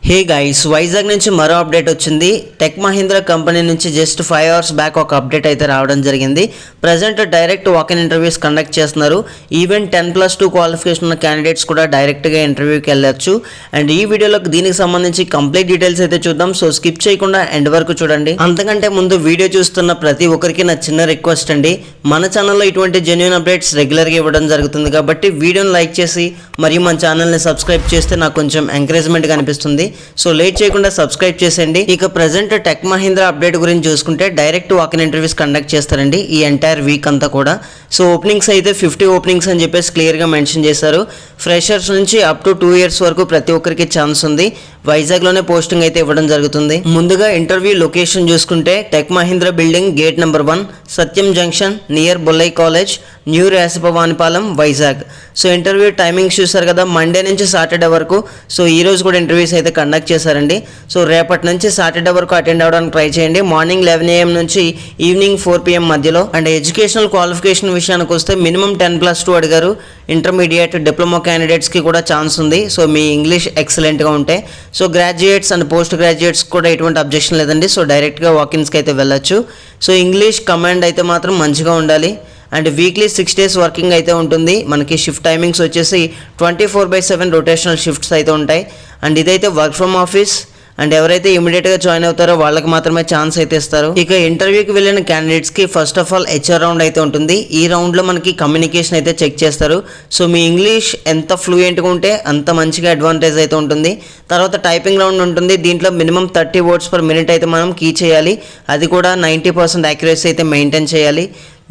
Hey guys, Vizag నుంచి మరో update వచ్చింది. టెక్ మహీంద్రా కంపెనీ నుంచి జస్ట్ 5 hours బ్యాక్ ఒక అప్డేట్ అయితే రావడం జరిగింది. Present direct walk-in interviews conduct చేస్తున్నారు. ఈవెన్ 10+2 క్వాలిఫికేషన్ ఉన్న క్యాండిడేట్స్ కూడా డైరెక్ట్గా ఇంటర్వ్యూకి వెళ్ళొచ్చు. అండ్ ఈ వీడియోలో దీనికి సంబంధించి కంప్లీట్ డీటెయిల్స్ అయితే చూద్దాం. సో స్కిప్ చేయకుండా ఎండ్ వరకు చూడండి. అంతకంటే ముందు వీడియో చూస్తున్న ప్రతి ఒక్కరికి నా చిన్న రిక్వెస్ట్ అండి, మన ఛానల్లో ఇటువంటి జెన్యూన్ అప్డేట్స్ రెగ్యులర్గా ఇవ్వడం జరుగుతుంది కాబట్టి వీడియోని లైక్ చేసి మరియు మన ఛానల్ని సబ్స్క్రైబ్ చేస్తే నాకు కొంచెం ఎంకరేజ్మెంట్గా అనిపిస్తుంది. సో లేట్ చేయకుండా సబ్స్క్రైబ్ చేసేయండి. ఇక ప్రజెంట్ టెక్ మహీంద్రా అప్డేట్ గురించి చూసుకుంటే డైరెక్ట్ వాక్-ఇన్ ఇంటర్వ్యూస్ కండక్ట్ చేస్తారండి ఈ ఎంటైర్ వీక్ అంతా కూడా. సో ఓపెనింగ్స్ అయితే 50 ఓపెనింగ్స్ అని చెప్పేసి క్లియర్గా మెన్షన్ చేశారు. ఫ్రెషర్స్ నుంచి అప్ టు 2 years వరకు ప్రతి ఒక్కరికి ఛాన్స్ ఉంది. వైజాగ్లోనే పోస్టింగ్ అయితే ఇవ్వడం జరుగుతుంది. ముందుగా ఇంటర్వ్యూ లొకేషన్ చూసుకుంటే tech Mahindra building gate number 1, Satyam junction near బొల్లై కాలేజ్, న్యూ రాసిపవానిపాలెం, వైజాగ్. సో ఇంటర్వ్యూ టైమింగ్స్ చూసారు కదా, మండే నుంచి సాటర్డే వరకు. సో ఈ రోజు కూడా ఇంటర్వ్యూస్ అయితే కండక్ట్ చేశారండి. సో రేపటి నుంచి సాటర్డే వరకు అటెండ్ అవ్వడానికి ట్రై చేయండి. మార్నింగ్ 11 AM నుంచి ఈవినింగ్ 4 PM మధ్యలో. అండ్ ఎడ్యుకేషనల్ క్వాలిఫికేషన్ విషయానికి వస్తే మినిమం 10+2 అడిగారు. ఇంటర్మీడియట్, డిప్లొమా క్యాండిడేట్స్కి కూడా ఛాన్స్ ఉంది. సో మీ ఇంగ్లీష్ ఎక్సలెంట్గా ఉంటే. So graduates and post graduates కూడా ఎటువంటి అబ్జెక్షన్ లేదండి. సో డైరెక్ట్గా వాకిన్స్కి అయితే వెళ్ళొచ్చు. సో ఇంగ్లీష్ కమాండ్ అయితే మాత్రం మంచిగా ఉండాలి. అండ్ వీక్లీ 6 days వర్కింగ్ అయితే ఉంటుంది. మనకి షిఫ్ట్ టైమింగ్స్ వచ్చేసి 24/7 రొటేషనల్ షిఫ్ట్స్ అయితే ఉంటాయి. అండ్ ఇదైతే వర్క్ ఫ్రమ్ ఆఫీస్. అండ్ ఎవరైతే ఇమీడియట్గా జాయిన్ అవుతారో వాళ్ళకి మాత్రమే ఛాన్స్ అయితే ఇస్తారు. ఇక ఇంటర్వ్యూకి వెళ్ళిన క్యాండిడేట్స్కి first of all HR round అయితే ఉంటుంది. ఈ రౌండ్లో మనకి కమ్యూనికేషన్ అయితే చెక్ చేస్తారు. సో మీ ఇంగ్లీష్ ఎంత ఫ్లూయెంట్గా ఉంటే అంత మంచిగా అడ్వాంటేజ్ అయితే ఉంటుంది. తర్వాత టైపింగ్ రౌండ్ ఉంటుంది. దీంట్లో మినిమం 30 words per minute అయితే మనం కీ చేయాలి. అది కూడా 90% యాక్యురసీ అయితే మెయింటైన్ చేయాలి.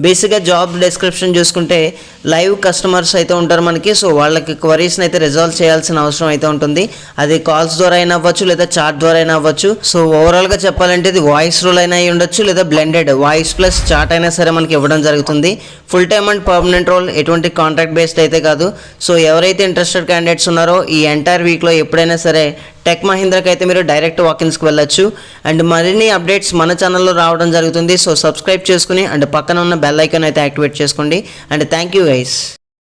బేసిక్గా జాబ్ డిస్క్రిప్షన్ చూసుకుంటే లైవ్ కస్టమర్స్ అయితే ఉంటారు మనకి. సో వాళ్ళకి క్వరీస్ని అయితే రిజాల్వ్ చేయాల్సిన అవసరం అయితే ఉంటుంది. అది కాల్స్ ద్వారా అయినా అవ్వచ్చు లేదా చాట్ ద్వారా అయినా అవ్వచ్చు. సో ఓవరాల్గా చెప్పాలంటే ఇది వాయిస్ రోల్ అయినా అయి ఉండొచ్చు లేదా బ్లెండెడ్ వాయిస్ ప్లస్ చాట్ అయినా సరే మనకి ఇవ్వడం జరుగుతుంది. Full time and permanent role, ఎటువంటి కాంట్రాక్ట్ బేస్డ్ అయితే కాదు. సో ఎవరైతే ఇంట్రెస్టెడ్ క్యాండిడేట్స్ ఉన్నారో ఈ ఎంటైర్ వీక్లో ఎప్పుడైనా సరే టెక్ మహీంద్రాకి అయితే మీరు డైరెక్ట్ వాకిన్స్కి వెళ్ళొచ్చు. అండ్ మరిన్ని అప్డేట్స్ మన ఛానల్లో రావడం జరుగుతుంది. సో సబ్స్క్రైబ్ చేసుకుని అండ్ పక్కన ఉన్న బెల్ ఐకాన్ అయితే యాక్టివేట్ చేసుకోండి. And thank you guys.